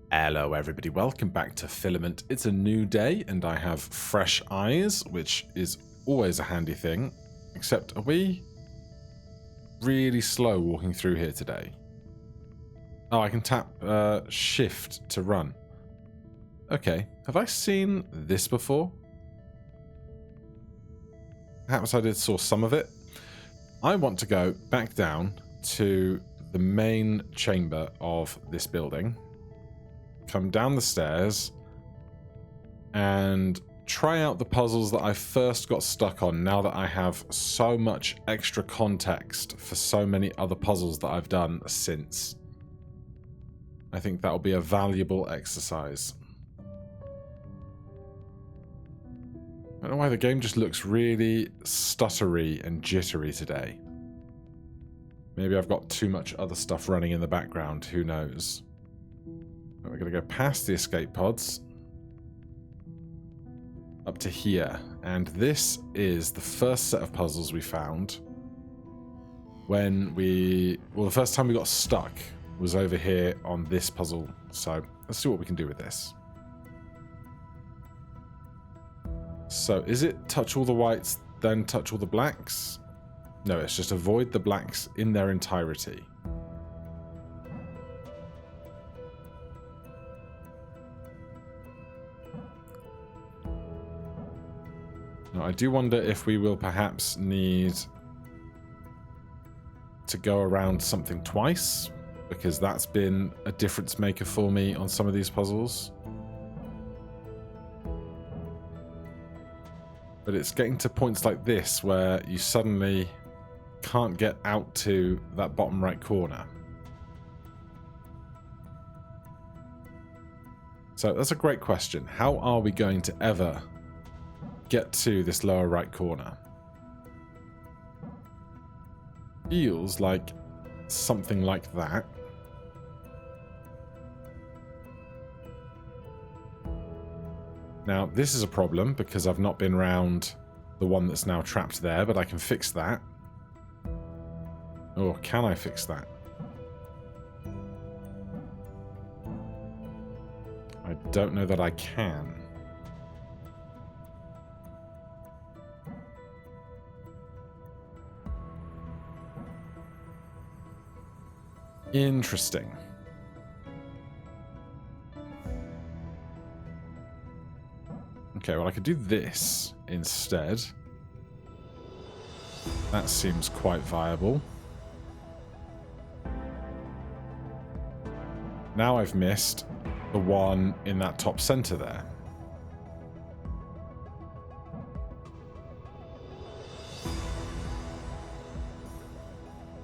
Hello everybody, welcome back to Filament. It's a new day and I have fresh eyes, which is always a handy thing. Except, are we really slow walking through here today? Oh, I can tap shift to run. Okay, have I seen this before? Perhaps I did saw some of it. I want to go back down to the main chamber of this building. Come down the stairs and try out the puzzles that I first got stuck on now that I have so much extra context for so many other puzzles that I've done since. I think that'll be a valuable exercise. I don't know why the game just looks really stuttery and jittery today. Maybe I've got too much other stuff running in the background, who knows. We're going to go past the escape pods up to here, and this is the first set of puzzles we found when the first time we got stuck was over here on this puzzle. So let's see what we can do with this. So is it touch all the whites, then touch all the blacks? No, it's just avoid the blacks in their entirety. Now, I do wonder if we will perhaps need to go around something twice, because that's been a difference maker for me on some of these puzzles. But it's getting to points like this where you suddenly can't get out to that bottom right corner. So that's a great question. How are we going to ever get to this lower right corner? Feels like something like that. Now, this is a problem because I've not been round the one that's now trapped there, but I can fix that. Or can I fix that? I don't know that I can. Interesting. Okay, well I could do this instead. That seems quite viable. Now I've missed the one in that top center there.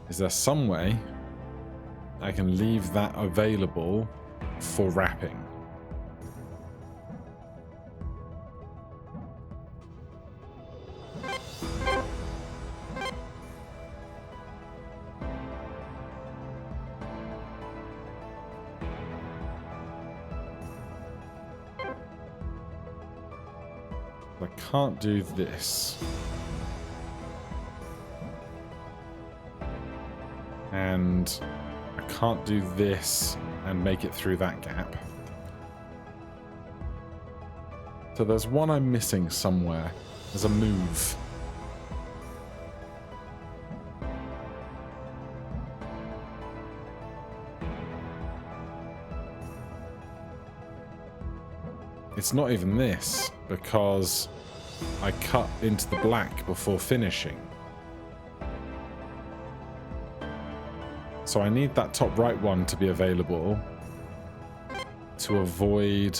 Is there some way I can leave that available for wrapping? I can't do this. And I can't do this and make it through that gap. So there's one I'm missing somewhere. There's a move. It's not even this, because I cut into the black before finishing. So I need that top right one to be available to avoid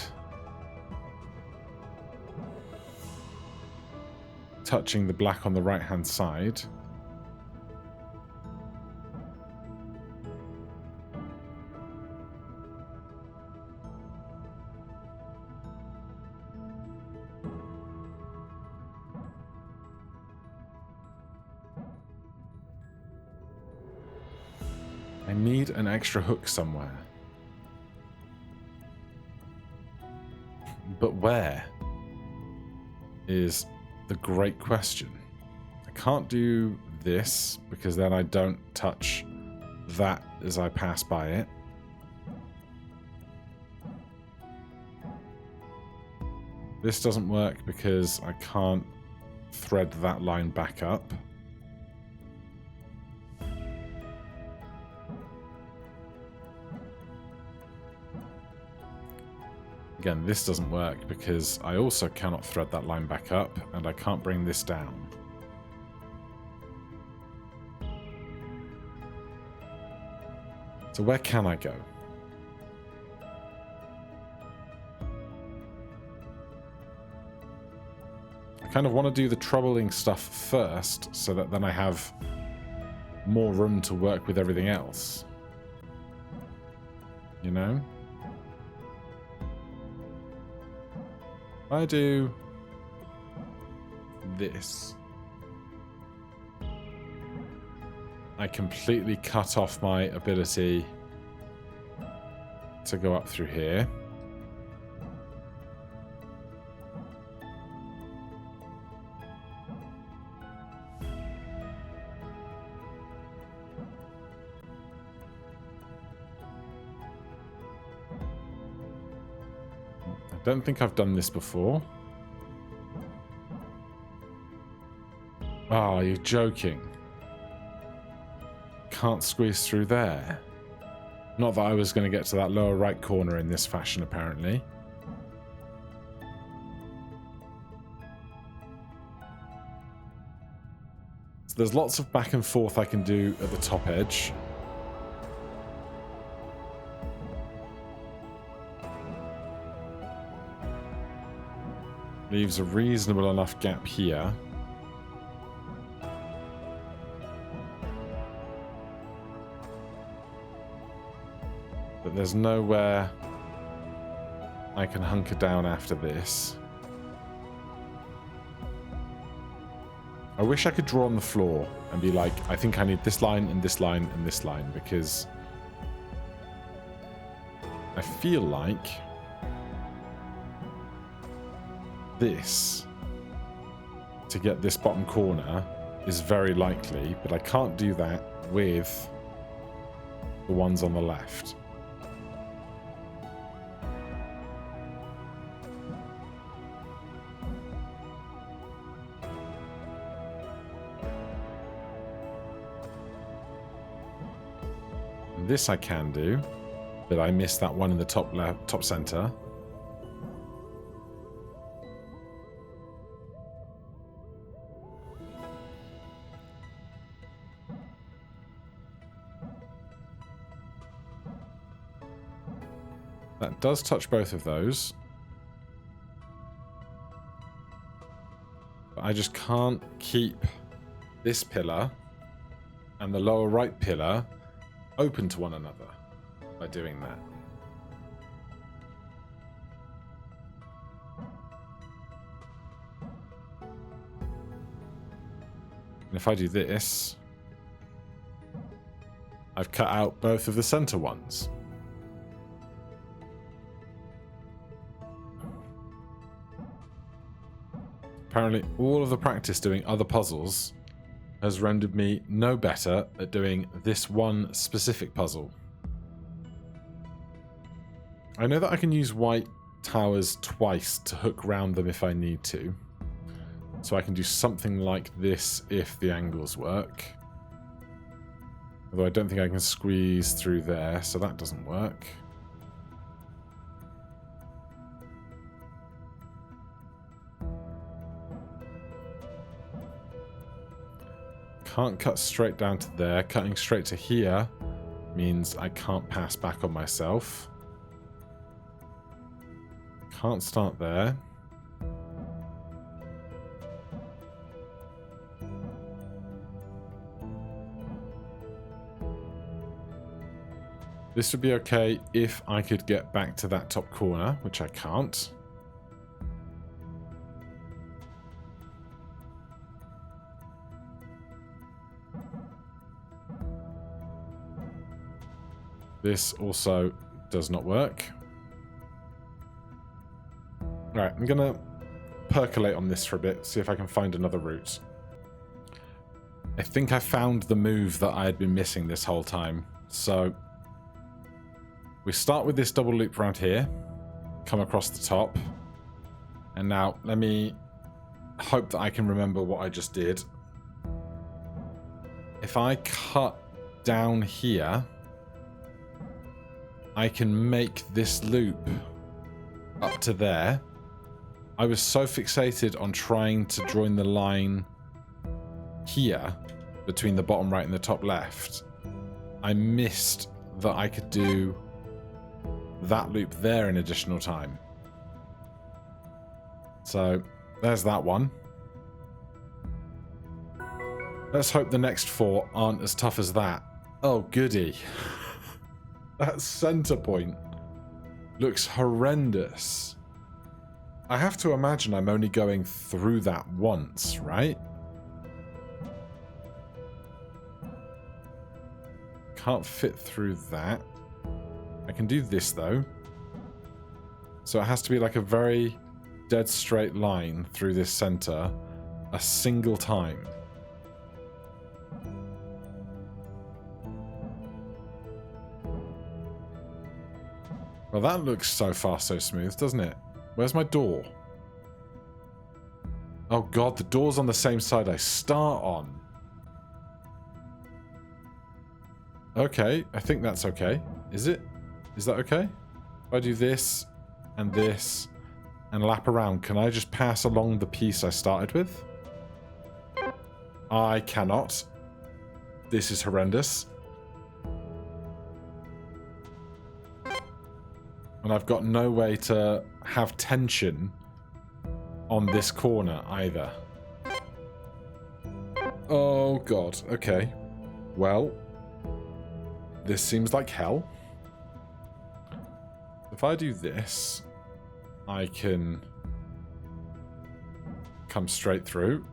touching the black on the right hand side. I need an extra hook somewhere. But where is the great question. I can't do this because then I don't touch that as I pass by it. This doesn't work because I can't thread that line back up. Again, this doesn't work because I also cannot thread that line back up, and I can't bring this down. So where can I go? I kind of want to do the troubling stuff first, so that then I have more room to work with everything else. You know? I do this. I completely cut off my ability to go up through here. I don't think I've done this before. Oh, you're joking. Can't squeeze through there. Not that I was going to get to that lower right corner in this fashion, apparently. So there's lots of back and forth I can do at the top edge. Leaves a reasonable enough gap here. But there's nowhere I can hunker down after this. I wish I could draw on the floor and be like, I think I need this line and this line and this line, because I feel like this to get this bottom corner is very likely, but I can't do that with the ones on the left. This I can do, but I missed that one in the top left, top center. That does touch both of those. But I just can't keep this pillar and the lower right pillar open to one another by doing that. And if I do this, I've cut out both of the center ones. Apparently, all of the practice doing other puzzles has rendered me no better at doing this one specific puzzle. I know that I can use white towers twice to hook round them if I need to. So I can do something like this if the angles work. Although I don't think I can squeeze through there, so that doesn't work. Can't cut straight down to there. Cutting straight to here means I can't pass back on myself. Can't start there. This would be okay if I could get back to that top corner, which I can't. This also does not work. Right, I'm gonna percolate on this for a bit, see if I can find another route. I think I found the move that I had been missing this whole time. So we start with this double loop around here, come across the top, And now, let me hope that I can remember what I just did. If I cut down here, I can make this loop up to there. I was so fixated on trying to join the line here between the bottom right and the top left. I missed that I could do that loop there in additional time. So there's that one. Let's hope the next 4 aren't as tough as that. Oh, goody. That center point looks horrendous. I have to imagine I'm only going through that once, right? Can't fit through that. I can do this, though. So it has to be like a very dead straight line through this center a single time. Well, that looks so far so smooth, doesn't it? Where's my door? Oh god, the door's on the same side I start on. Okay, I think that's okay. Is it? Is that okay? If I do this and lap around, can I just pass along the piece I started with? I cannot. This is horrendous. And I've got no way to have tension on this corner either. Oh god, okay. Well, this seems like hell. If I do this, I can come straight through.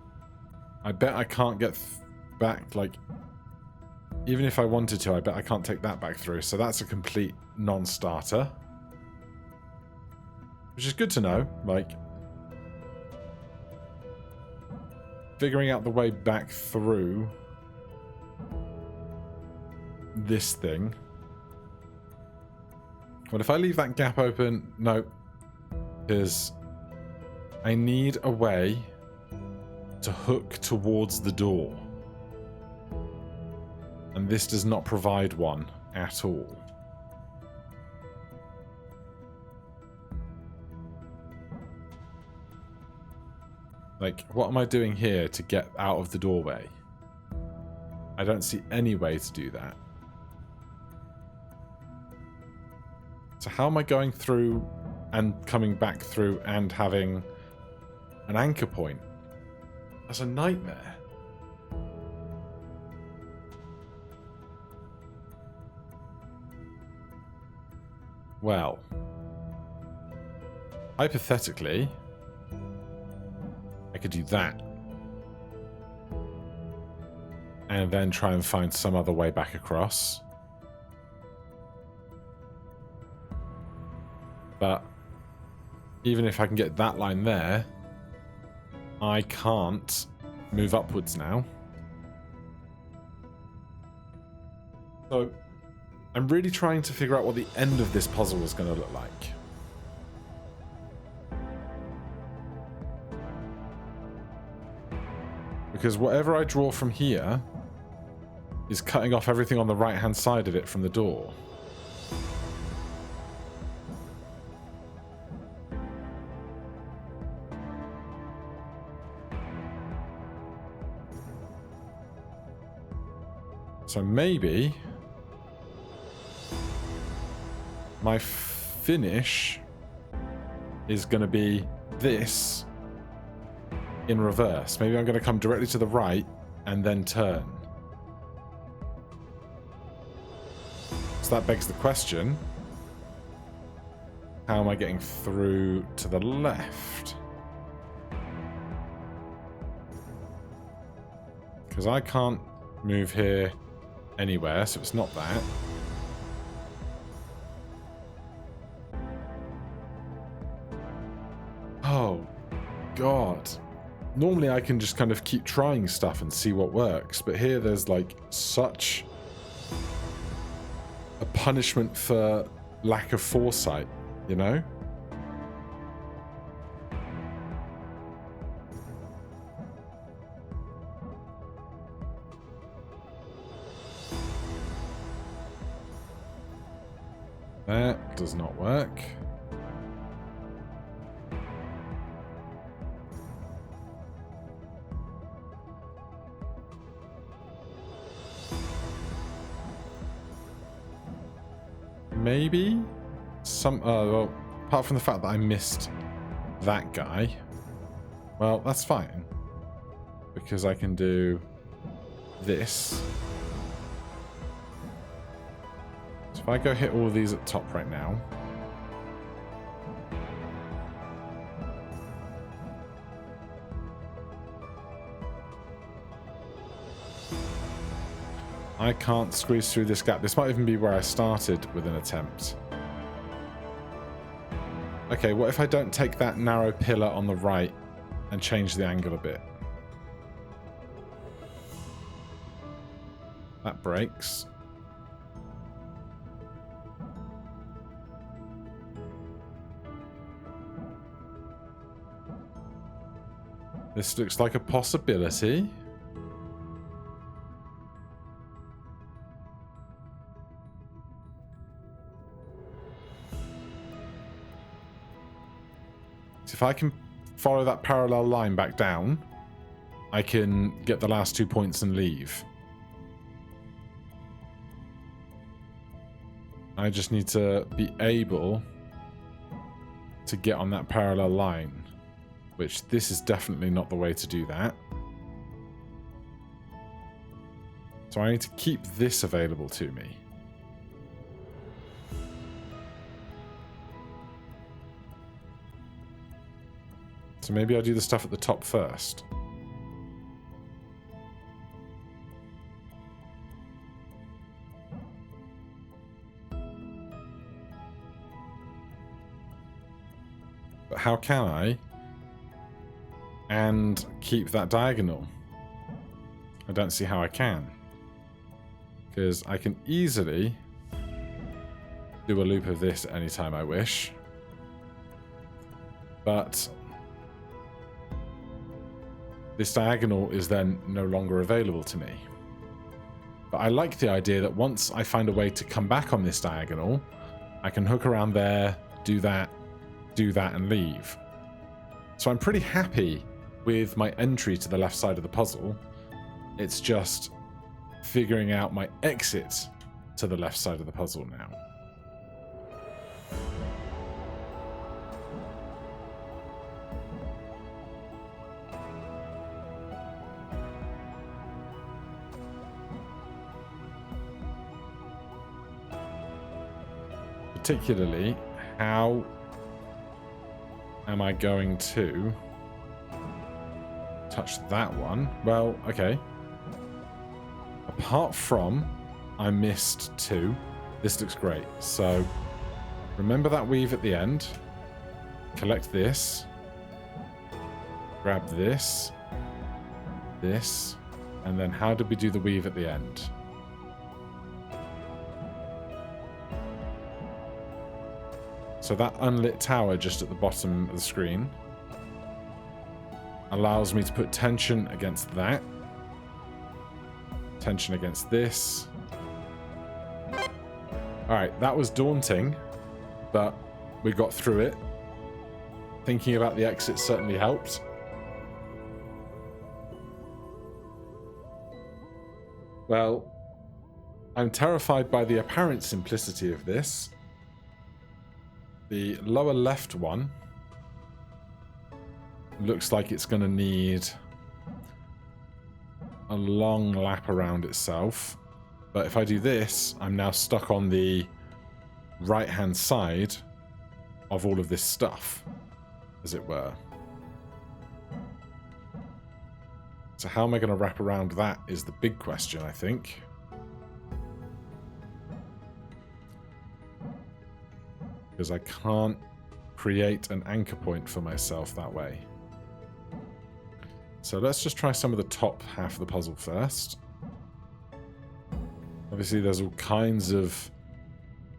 I bet I can't get back, like, even if I wanted to, I bet I can't take that back through. So that's a complete non-starter. Which is good to know, like, figuring out the way back through this thing. Well, if I leave that gap open, no, because I need a way to hook towards the door. And this does not provide one at all. Like, what am I doing here to get out of the doorway? I don't see any way to do that. So how am I going through and coming back through and having an anchor point? That's a nightmare. Well, hypothetically, I could do that. And then try and find some other way back across. But even if I can get that line there, I can't move upwards now. So I'm really trying to figure out what the end of this puzzle is going to look like. Because whatever I draw from here is cutting off everything on the right-hand side of it from the door. So maybe my finish is going to be this in reverse. Maybe I'm going to come directly to the right and then turn. So that begs the question, how am I getting through to the left? Because I can't move here anywhere, so it's not that. Oh, God. Normally I can just kind of keep trying stuff and see what works, but here there's like such a punishment for lack of foresight, you know? That does not work. Maybe some. Well, apart from the fact that I missed that guy, well, that's fine because I can do this. So if I go hit all of these at the top right now. I can't squeeze through this gap. This might even be where I started with an attempt. Okay, what if I don't take that narrow pillar on the right and change the angle a bit? That breaks. This looks like a possibility. If I can follow that parallel line back down, I can get the last 2 points and leave. I just need to be able to get on that parallel line, which this is definitely not the way to do that. So I need to keep this available to me. So maybe I'll do the stuff at the top first. But how can I? And keep that diagonal? I don't see how I can. Because I can easily do a loop of this anytime I wish. But this diagonal is then no longer available to me. But I like the idea that once I find a way to come back on this diagonal, I can hook around there, do that, and leave. So I'm pretty happy with my entry to the left side of the puzzle. It's just figuring out my exit to the left side of the puzzle now. Particularly, how am I going to touch that one? Well, okay. Apart from I missed 2, this looks great. So remember that weave at the end. Collect this. Grab this. This. And then how did we do the weave at the end? So that unlit tower just at the bottom of the screen allows me to put tension against that. Tension against this. Alright, that was daunting, but we got through it. Thinking about the exit certainly helped. Well, I'm terrified by the apparent simplicity of this. The lower left one looks like it's going to need a long lap around itself. But if I do this, I'm now stuck on the right-hand side of all of this stuff, as it were. So how am I going to wrap around that is the big question, I think. Because I can't create an anchor point for myself that way. So let's just try some of the top half of the puzzle first. Obviously there's all kinds of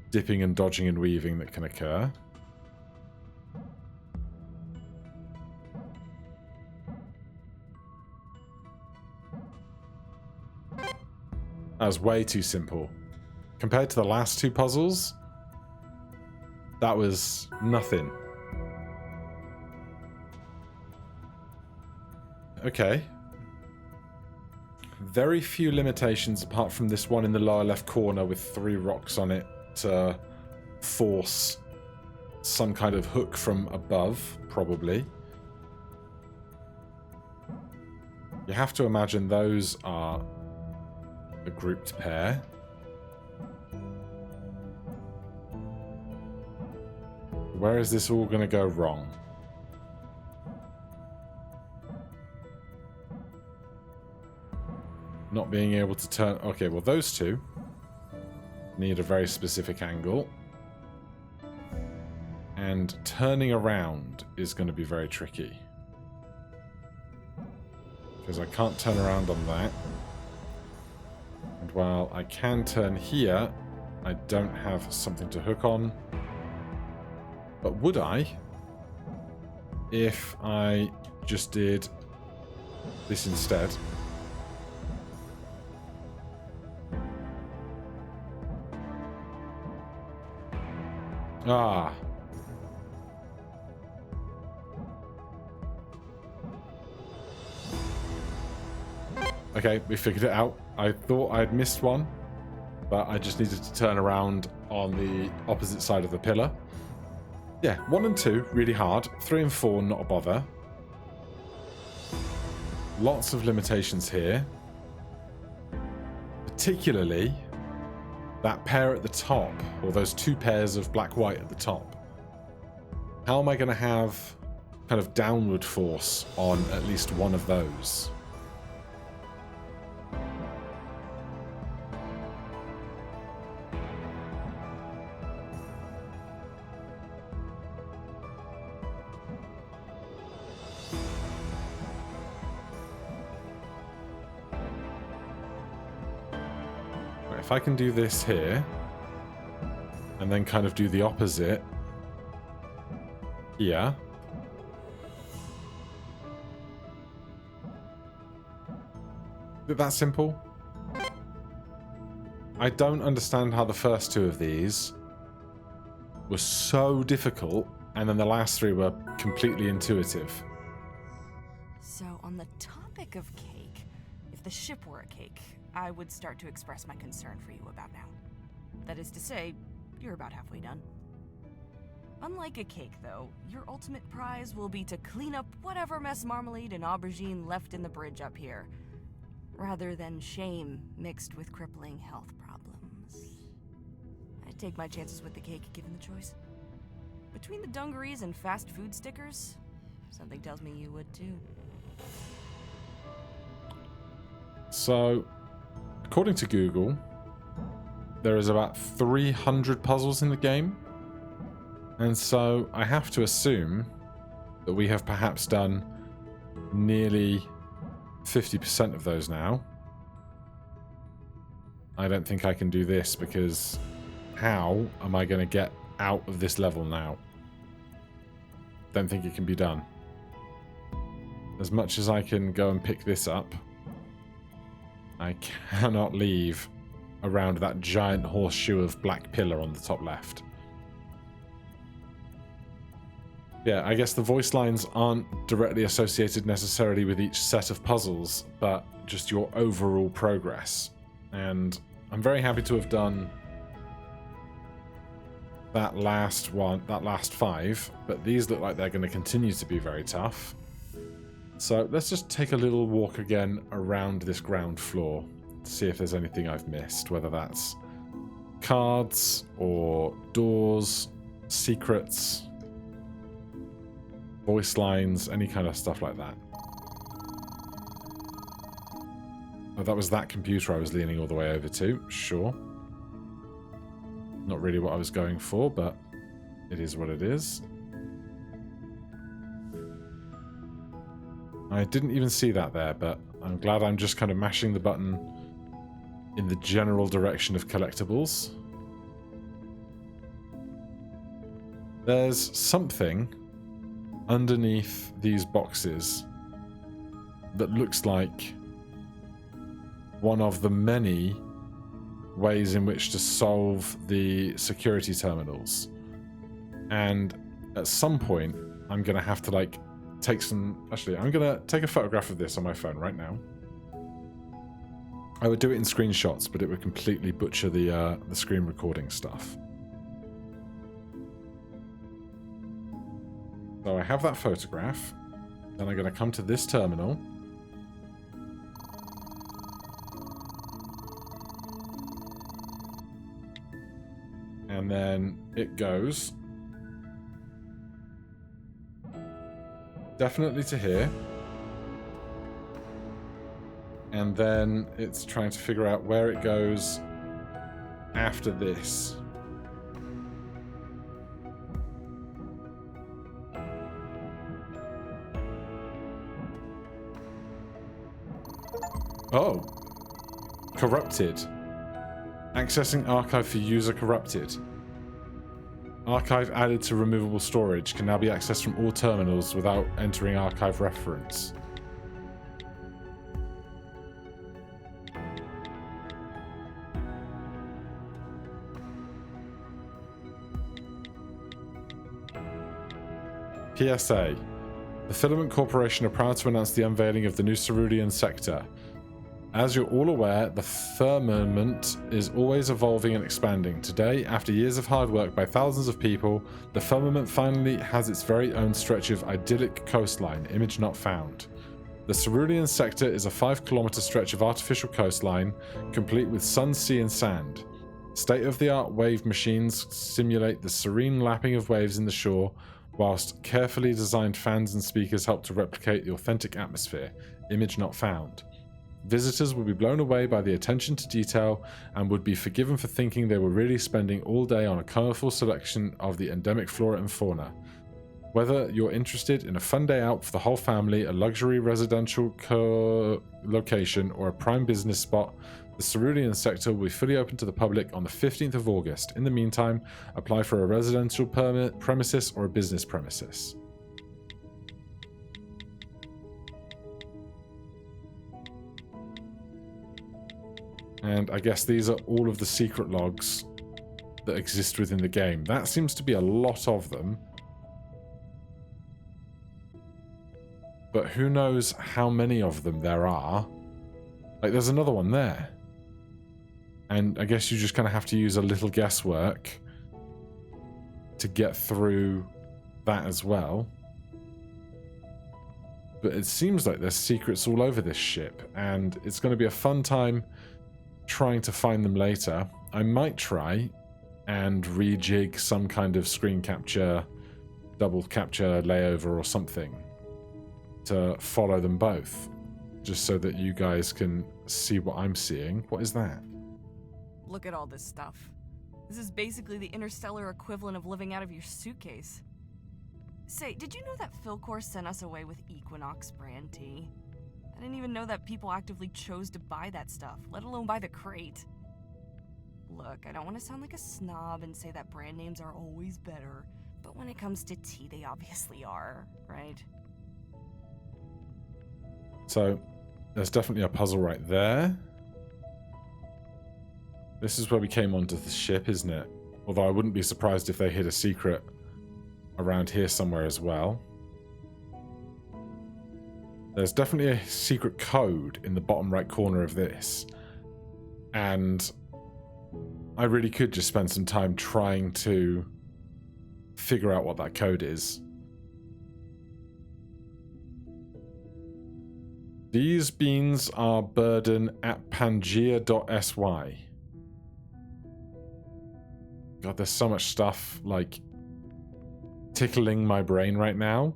dipping and dodging and weaving that can occur. That was way too simple. Compared to the last 2 puzzles, That was nothing. Okay. Very few limitations apart from this one in the lower left corner with 3 rocks on it to force some kind of hook from above, probably. You have to imagine those are a grouped pair. Where is this all going to go wrong? Not being able to turn... Okay, well, those two need a very specific angle. And turning around is going to be very tricky. Because I can't turn around on that. And while I can turn here, I don't have something to hook on. But would I? If I just did this instead. Ah. Okay, we figured it out. I thought I'd missed one, but I just needed to turn around on the opposite side of the pillar. Yeah, 1 and 2, really hard. 3 and 4, not a bother. Lots of limitations here. Particularly that pair at the top, or those 2 pairs of black-white at the top. How am I going to have kind of downward force on at least one of those? If I can do this here, and then kind of do the opposite here. Is it that simple? I don't understand how the first 2 of these were so difficult, and then the last 3 were completely intuitive. So, on the topic of cake, if the ship were a cake, I would start to express my concern for you about now. That is to say, you're about halfway done. Unlike a cake, though, your ultimate prize will be to clean up whatever mess marmalade and aubergine left in the bridge up here, rather than shame mixed with crippling health problems. I'd take my chances with the cake given the choice. Between the dungarees and fast food stickers, something tells me you would too. So, according to Google, there is about 300 puzzles in the game. And so I have to assume that we have perhaps done nearly 50% of those now. I don't think I can do this because how am I going to get out of this level now? Don't think it can be done. As much as I can go and pick this up, I cannot leave around that giant horseshoe of black pillar on the top left. Yeah, I guess the voice lines aren't directly associated necessarily with each set of puzzles, but just your overall progress. And I'm very happy to have done that last one, that last 5, but these look like they're going to continue to be very tough. So let's just take a little walk again around this ground floor to see if there's anything I've missed, whether that's cards or doors, secrets, voice lines, any kind of stuff like that. Oh, that was that computer I was leaning all the way over to. Sure. Not really what I was going for, but it is what it is. I didn't even see that there, but I'm glad I'm just kind of mashing the button in the general direction of collectibles. There's something underneath these boxes that looks like one of the many ways in which to solve the security terminals. And at some point, I'm going to have to, like, take some... Actually, I'm going to take a photograph of this on my phone right now. I would do it in screenshots, but it would completely butcher the screen recording stuff. So I have that photograph. Then I'm going to come to this terminal. And then it goes definitely to here. And then it's trying to figure out where it goes after this. Oh. Corrupted. Accessing archive for user corrupted. Archive added to removable storage can now be accessed from all terminals without entering archive reference. PSA. The Filament Corporation are proud to announce the unveiling of the new Cerulean sector. As you're all aware, the firmament is always evolving and expanding. Today, after years of hard work by thousands of people, the firmament finally has its very own stretch of idyllic coastline, image not found. The Cerulean sector is a 5-kilometer stretch of artificial coastline, complete with sun, sea, and sand. State-of-the-art wave machines simulate the serene lapping of waves in the shore, whilst carefully designed fans and speakers help to replicate the authentic atmosphere, image not found. Visitors would be blown away by the attention to detail and would be forgiven for thinking they were really spending all day on a colourful selection of the endemic flora and fauna. Whether you're interested in a fun day out for the whole family, a luxury residential location, or a prime business spot, the Cerulean sector will be fully open to the public on the 15th of August. In the meantime, apply for a residential premises or a business premises. And I guess these are all of the secret logs that exist within the game. That seems to be a lot of them. But who knows how many of them there are. Like, there's another one there. And I guess you just kind of have to use a little guesswork to get through that as well. But it seems like there's secrets all over this ship. And it's going to be a fun time trying to find them later. I might try and rejig some kind of screen capture, double capture layover or something to follow them both, just so that you guys can see what I'm seeing. What is that? Look at all this stuff. This is basically the interstellar equivalent of living out of your suitcase. Say, did you know that Philcor sent us away with Equinox brand tea? I didn't even know that people actively chose to buy that stuff, let alone buy the crate. Look, I don't want to sound like a snob and say that brand names are always better, but when it comes to tea, they obviously are, right? So, there's definitely a puzzle right there. This is where we came onto the ship, isn't it? Although I wouldn't be surprised if they hid a secret around here somewhere as well. There's definitely a secret code in the bottom right corner of this. And I really could just spend some time trying to figure out what that code is. These beans are burden at Pangea.sy. God, there's so much stuff, like, tickling my brain right now.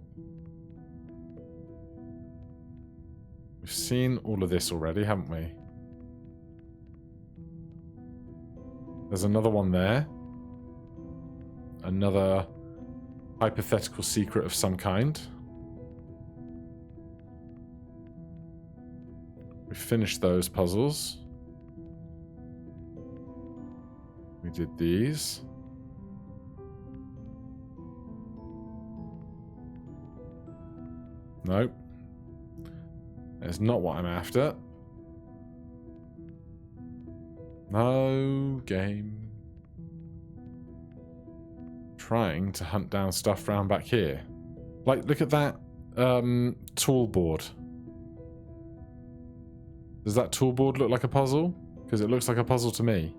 We've seen all of this already, haven't we? There's another one there. Another hypothetical secret of some kind. We finished those puzzles. We did these. Nope. That's not what I'm after. No game. trying to hunt down stuff around back here. Like, look at that tool board. Does that tool board look like a puzzle? Because it looks like a puzzle to me.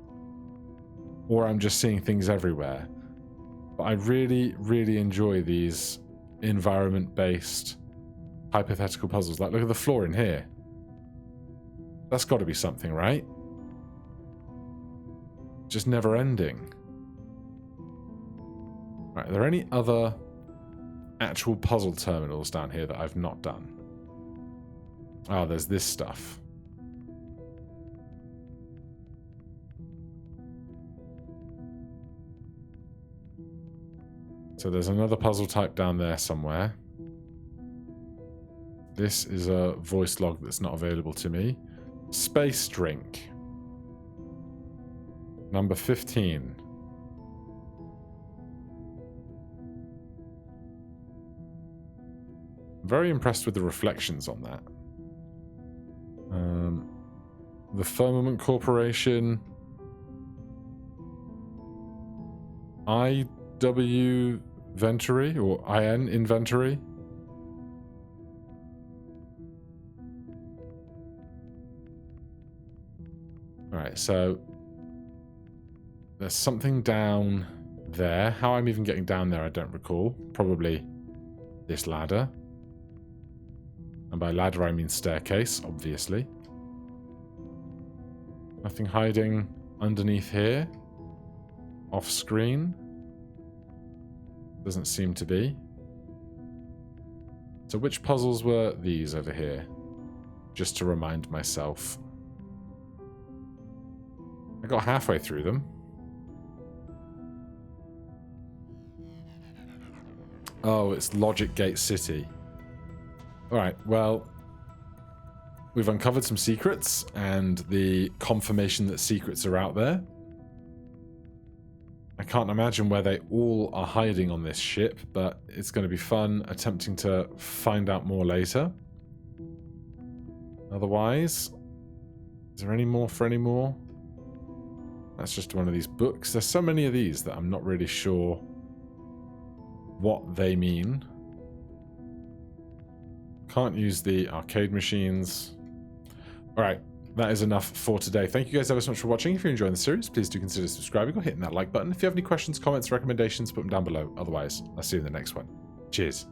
Or I'm just seeing things everywhere. But I really, really enjoy these environment-based hypothetical puzzles. Like, look at the floor in here. That's got to be something, right? Just never ending. Right, are there any other actual puzzle terminals down here that I've not done? Oh, there's this stuff. So there's another puzzle type down there somewhere. This is a voice log that's not available to me. Space drink. Number 15. I'm very impressed with the reflections on that. The Firmament Corporation. IW Inventory or IN Inventory. Alright, so there's something down there. How I'm even getting down there, I don't recall. Probably this ladder. And by ladder, I mean staircase, obviously. Nothing hiding underneath here. Off screen. Doesn't seem to be. So which puzzles were these over here? Just to remind myself. I got halfway through them. Oh, it's Logic Gate City. Alright, well, we've uncovered some secrets and the confirmation that secrets are out there. I can't imagine where they all are hiding on this ship, but it's going to be fun attempting to find out more later. Otherwise, is there any more for any more? That's just one of these books. There's so many of these that I'm not really sure what they mean. Can't use the arcade machines. Alright, that is enough for today. Thank you guys ever so much for watching. If you're enjoying the series, please do consider subscribing or hitting that like button. If you have any questions, comments, recommendations, put them down below. Otherwise, I'll see you in the next one. Cheers.